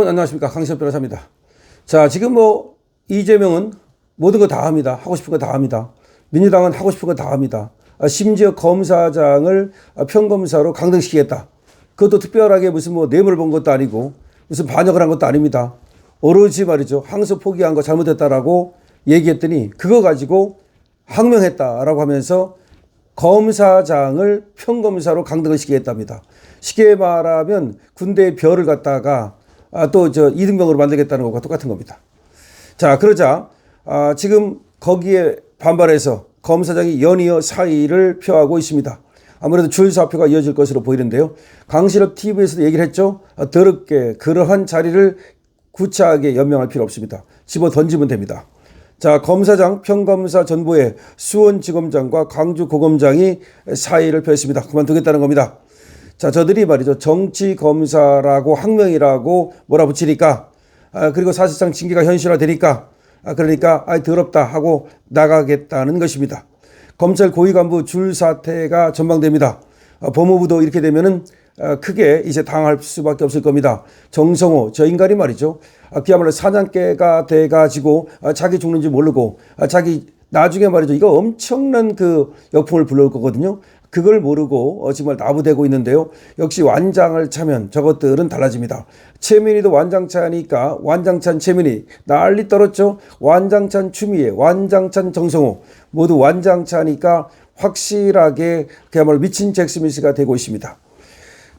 여러분 안녕하십니까, 강시혁 변호사입니다. 자, 지금 이재명은 모든 거 다 합니다. 하고 싶은 거 다 합니다. 민주당은 하고 싶은 거 다 합니다. 심지어 검사장을 평검사로 강등시키겠다. 그것도 특별하게 무슨 뇌물을 본 것도 아니고 무슨 반역을 한 것도 아닙니다. 오로지 말이죠, 항소 포기한 거 잘못했다라고 얘기했더니 그거 가지고 항명했다라고 하면서 검사장을 평검사로 강등을 시키겠답니다. 쉽게 말하면 군대의 별을 갖다가 또 이등병으로 만들겠다는 것과 똑같은 겁니다. 자, 그러자 지금 거기에 반발해서 검사장이 연이어 사의를 표하고 있습니다. 아무래도 줄사표가 이어질 것으로 보이는데요. 강신업 TV에서도 얘기를 했죠. 더럽게 그러한 자리를 구차하게 연명할 필요 없습니다. 집어 던지면 됩니다. 자, 검사장, 평검사 전부에 수원지검장과 광주고검장이 사의를 표했습니다. 그만두겠다는 겁니다. 자, 저들이 말이죠, 정치검사라고 항명이라고 몰아붙이니까 그리고 사실상 징계가 현실화되니까 그러니까 더럽다 하고 나가겠다는 것입니다. 검찰 고위 간부 줄 사퇴가 전망됩니다. 법무부도 이렇게 되면은 크게 이제 당할 수밖에 없을 겁니다. 정성호 저 인간이 말이죠, 그야말로 사냥개가 돼가지고 자기 죽는지 모르고 자기 나중에 말이죠, 이거 엄청난 그 역풍을 불러올 거거든요. 그걸 모르고 정말 나부대고 있는데요. 역시 완장을 차면 저것들은 달라집니다. 최민희도 완장차니까 완장찬 최민희 난리 떨었죠. 완장찬 추미애, 완장찬 정성호 모두 완장차니까 확실하게 그야말로 미친 잭 스미스가 되고 있습니다.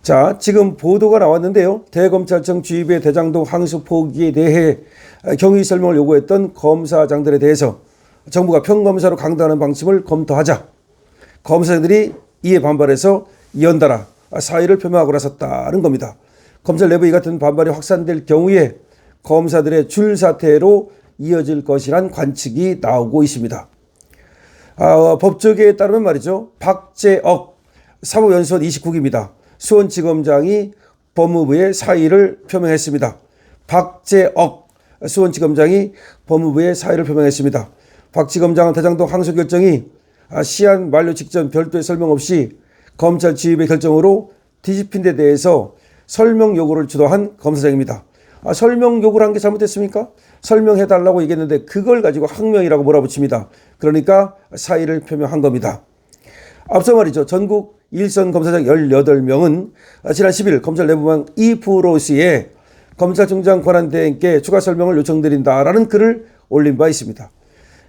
자, 지금 보도가 나왔는데요. 대검찰청 주입의 대장동 항소 포기에 대해 경위 설명을 요구했던 검사장들에 대해서 정부가 평검사로 강등하는 방침을 검토하자 검사들이 이에 반발해서 연달아 사의를 표명하고 나섰다는 겁니다. 검찰 내부 이 같은 반발이 확산될 경우에 검사들의 줄사퇴로 이어질 것이란 관측이 나오고 있습니다. 법조계에 따르면 말이죠, 박재억 사법연수원 29기입니다. 수원지검장이 법무부에 사의를 표명했습니다. 박재억 수원지검장이 법무부에 사의를 표명했습니다. 박 지검장은 대장동 항소 결정이 시한 만료 직전 별도의 설명 없이 검찰 지휘부의 결정으로 뒤집힌 데 대해서 설명 요구를 주도한 검사장입니다. 설명 요구를 한 게 잘못됐습니까? 설명해달라고 얘기했는데 그걸 가지고 항명이라고 몰아붙입니다. 그러니까 사의를 표명한 겁니다. 앞서 말이죠, 전국 일선 검사장 18명은 지난 10일 검찰 내부망 이프로시에 검찰총장 권한대행께 추가 설명을 요청드린다라는 글을 올린 바 있습니다.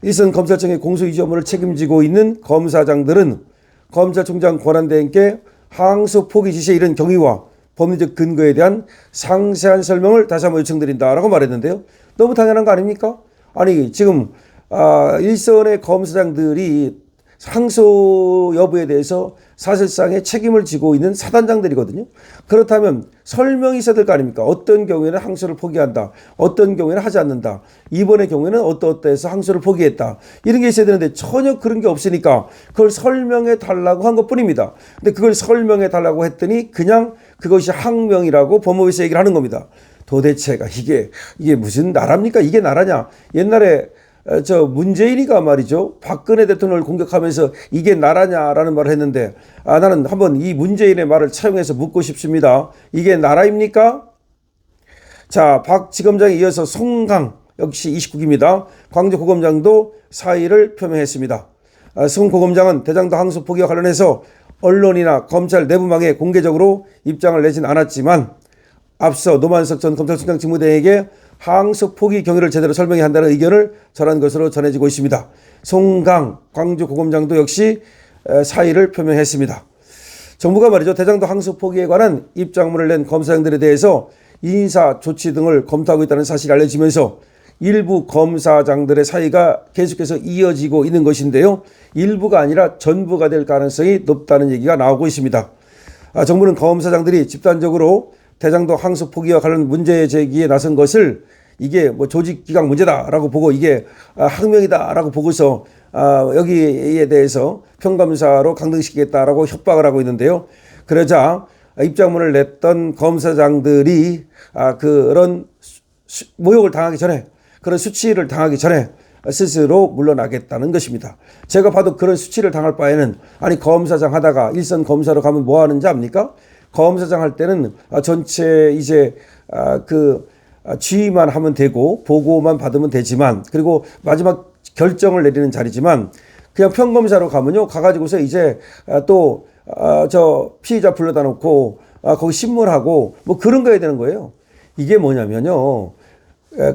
일선 검찰청의 공소유지 업무를 책임지고 있는 검사장들은 검찰총장 권한대행께 항소 포기 지시에 이른 경위와 법리적 근거에 대한 상세한 설명을 다시 한번 요청드린다라고 말했는데요. 너무 당연한 거 아닙니까? 아니, 지금 일선의 검사장들이 항소 여부에 대해서 사실상의 책임을 지고 있는 사단장들이거든요. 그렇다면 설명이 있어야 될 거 아닙니까? 어떤 경우에는 항소를 포기한다, 어떤 경우에는 하지 않는다, 이번의 경우에는 어떠어떠해서 항소를 포기했다, 이런 게 있어야 되는데 전혀 그런 게 없으니까 그걸 설명해 달라고 한 것뿐입니다. 근데 그걸 설명해 달라고 했더니 그냥 그것이 항명이라고 법무부에서 얘기를 하는 겁니다. 도대체가 이게 무슨 나라입니까? 이게 나라냐? 옛날에 문재인이가 말이죠, 박근혜 대통령을 공격하면서 이게 나라냐라는 말을 했는데 나는 한번 이 문재인의 말을 차용해서 묻고 싶습니다. 이게 나라입니까? 자, 박 지검장에 이어서 송강 역시 29기입니다. 광주고검장도 사의를 표명했습니다. 송 고검장은 대장동 항소 포기와 관련해서 언론이나 검찰 내부망에 공개적으로 입장을 내진 않았지만 앞서 노만석 전 검찰총장 직무대행에게 항소 포기 경위를 제대로 설명해야 한다는 의견을 전한 것으로 전해지고 있습니다. 송강 광주고검장도 역시 사의를 표명했습니다. 정부가 말이죠, 대장동 항소 포기에 관한 입장문을 낸 검사장들에 대해서 인사 조치 등을 검토하고 있다는 사실이 알려지면서 일부 검사장들의 사의가 계속해서 이어지고 있는 것인데요. 일부가 아니라 전부가 될 가능성이 높다는 얘기가 나오고 있습니다. 정부는 검사장들이 집단적으로 대장동 항소 포기와 관련 문제 제기에 나선 것을 이게 조직기강 문제다라고 보고 이게 항명이다라고 보고서 여기에 대해서 평검사로 강등시키겠다라고 협박을 하고 있는데요. 그러자 입장문을 냈던 검사장들이 그런 모욕을 당하기 전에, 그런 수치를 당하기 전에 스스로 물러나겠다는 것입니다. 제가 봐도 그런 수치를 당할 바에는 검사장 하다가 일선 검사로 가면 뭐 하는지 압니까? 검사장 할 때는 전체 이제 지휘만 하면 되고 보고만 받으면 되지만, 그리고 마지막 결정을 내리는 자리지만, 그냥 평검사로 가면요, 가가지고서 이제 또 저 피의자 불러다 놓고 거기 신문하고 뭐 그런 거 해야 되는 거예요. 이게 뭐냐면요,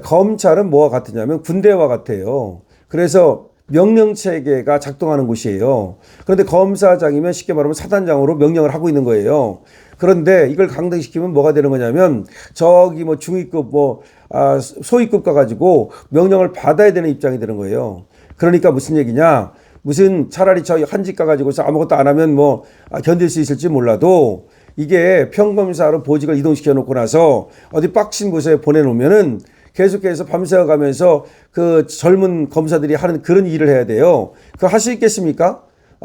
검찰은 뭐와 같으냐면 군대와 같아요. 그래서 명령 체계가 작동하는 곳이에요. 그런데 검사장이면 쉽게 말하면 사단장으로 명령을 하고 있는 거예요. 그런데 이걸 강등시키면 뭐가 되는 거냐면, 저기 뭐 중위급 소위급 가가지고 명령을 받아야 되는 입장이 되는 거예요. 그러니까 무슨 얘기냐? 무슨 차라리 저 한직 가가지고서 아무것도 안 하면 뭐 견딜 수 있을지 몰라도, 이게 평검사로 보직을 이동시켜 놓고 나서 어디 빡신 곳에 보내놓으면은 계속해서 밤새워 가면서 그 젊은 검사들이 하는 그런 일을 해야 돼요. 그거 할 수 있겠습니까?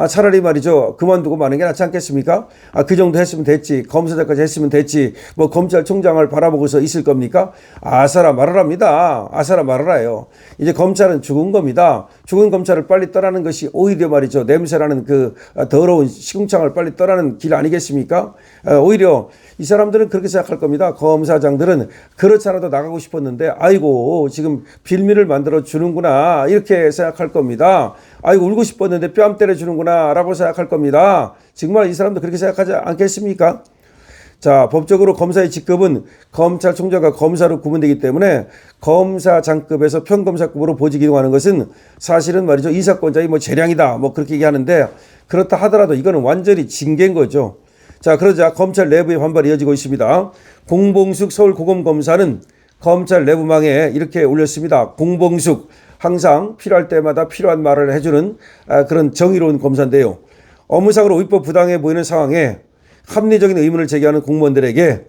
차라리 말이죠, 그만두고 마는 게 낫지 않겠습니까? 그 정도 했으면 됐지, 검사장까지 했으면 됐지, 뭐 검찰총장을 바라보고서 있을 겁니까? 아사라 말하랍니다. 아사라 말하라요. 이제 검찰은 죽은 겁니다. 죽은 검찰을 빨리 떠나는 것이 오히려 말이죠, 냄새나는 그 더러운 시궁창을 빨리 떠나는 길 아니겠습니까? 오히려 이 사람들은 그렇게 생각할 겁니다. 검사장들은 그렇지 않아도 나가고 싶었는데, 아이고 지금 빌미를 만들어 주는구나, 이렇게 생각할 겁니다. 아이고 울고 싶었는데 뺨 때려 주는구나 라고 생각할 겁니다. 정말 이 사람도 그렇게 생각하지 않겠습니까? 자, 법적으로 검사의 직급은 검찰총장과 검사로 구분되기 때문에 검사장급에서 평검사급으로 보직 이동하는 것은 사실은 말이죠, 인사권자의 뭐 재량이다 뭐 그렇게 얘기하는데, 그렇다 하더라도 이거는 완전히 징계인 거죠. 자, 그러자 검찰 내부의 반발이 이어지고 있습니다. 공봉숙 서울고검검사는 검찰 내부망에 이렇게 올렸습니다. 공봉숙, 항상 필요할 때마다 필요한 말을 해주는 그런 정의로운 검사인데요. 업무상으로 위법 부당해 보이는 상황에 합리적인 의문을 제기하는 공무원들에게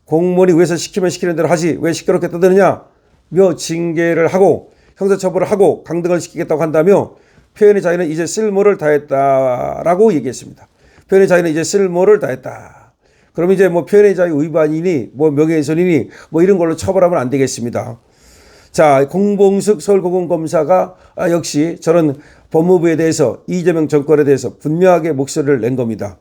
공무원이 위에서 시키면 시키는 대로 하지 왜 시끄럽게 떠드느냐 며 징계를 하고 형사처벌을 하고 강등을 시키겠다고 한다며 표현의 자유는 이제 쓸모를 다했다라고 얘기했습니다. 표현의 자유는 이제 쓸모를 다했다. 그럼 이제 뭐 표현의 자유 위반이니 뭐 명예훼손이니 뭐 이런 걸로 처벌하면 안 되겠습니다. 자, 공봉숙 서울고검검사가 역시 저런 법무부에 대해서, 이재명 정권에 대해서 분명하게 목소리를 낸 겁니다.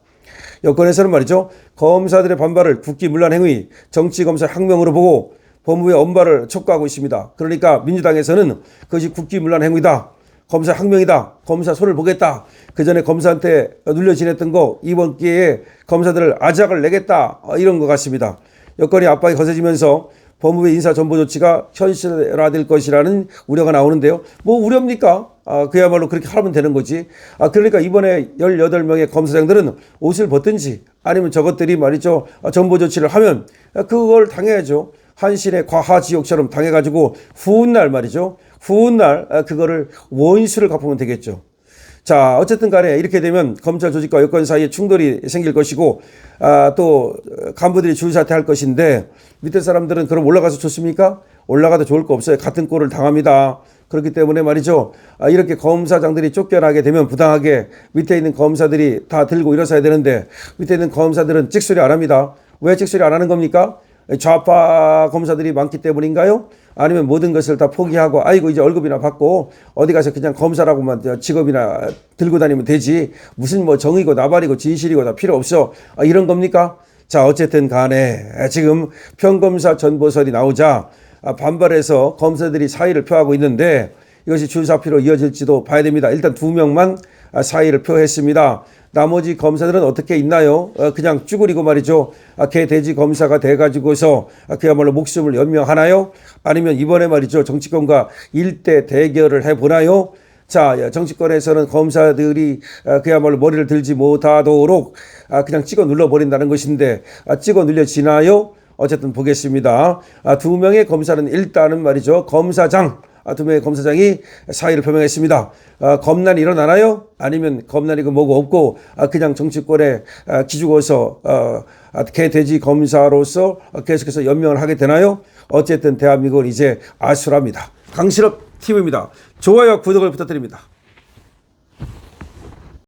여권에서는 말이죠, 검사들의 반발을 국기문란 행위, 정치검사 혁명으로 보고 법무부의 엄발을 촉구하고 있습니다. 그러니까 민주당에서는 그것이 국기문란 행위다, 검사 혁명이다, 검사 손을 보겠다, 그 전에 검사한테 눌려 지냈던 거 이번 기회에 검사들을 아작을 내겠다, 이런 것 같습니다. 여권이 압박이 거세지면서 법무부의 인사 전보 조치가 현실화될 것이라는 우려가 나오는데요. 뭐 우려입니까? 그야말로 그렇게 하면 되는 거지. 그러니까 이번에 18명의 검사장들은 옷을 벗든지 아니면 저것들이 말이죠, 전보 조치를 하면 그걸 당해야죠. 한신의 과하지옥처럼 당해가지고 후운날 말이죠, 후운날 그거를 원수를 갚으면 되겠죠. 자, 어쨌든 간에 이렇게 되면 검찰 조직과 여권 사이에 충돌이 생길 것이고, 또 간부들이 줄사퇴할 것인데, 밑에 사람들은 그럼 올라가서 좋습니까? 올라가도 좋을 거 없어요. 같은 꼴을 당합니다. 그렇기 때문에 말이죠, 이렇게 검사장들이 쫓겨나게 되면 부당하게 밑에 있는 검사들이 다 들고 일어서야 되는데, 밑에 있는 검사들은 찍소리 안 합니다. 왜 찍소리 안 하는 겁니까? 좌파 검사들이 많기 때문인가요? 아니면 모든 것을 다 포기하고 아이고 이제 월급이나 받고 어디 가서 그냥 검사라고만 직업이나 들고 다니면 되지, 무슨 뭐 정의고 나발이고 진실이고 다 필요 없어, 이런 겁니까? 자, 어쨌든 간에 지금 평검사 전보설이 나오자 반발해서 검사들이 사의를 표하고 있는데, 이것이 줄사표로 이어질지도 봐야 됩니다. 일단 2명만 사의를 표했습니다. 나머지 검사들은 어떻게 있나요? 그냥 쭈그리고 말이죠, 개 돼지 검사가 돼가지고서 그야말로 목숨을 연명하나요? 아니면 이번에 말이죠, 정치권과 일대 대결을 해보나요? 자, 정치권에서는 검사들이 그야말로 머리를 들지 못하도록 그냥 찍어 눌러버린다는 것인데, 찍어 눌려지나요? 어쨌든 보겠습니다. 2명의 검사는 일단은 말이죠, 검사장, 2명의 검사장이 사의를 표명했습니다. 검난이 일어나나요? 아니면 검난이 그 뭐고 없고 그냥 정치권에 기죽어서 개돼지 검사로서 계속해서 연명을 하게 되나요? 어쨌든 대한민국은 이제 아수라입니다. 강실업 TV입니다. 좋아요, 구독을 부탁드립니다.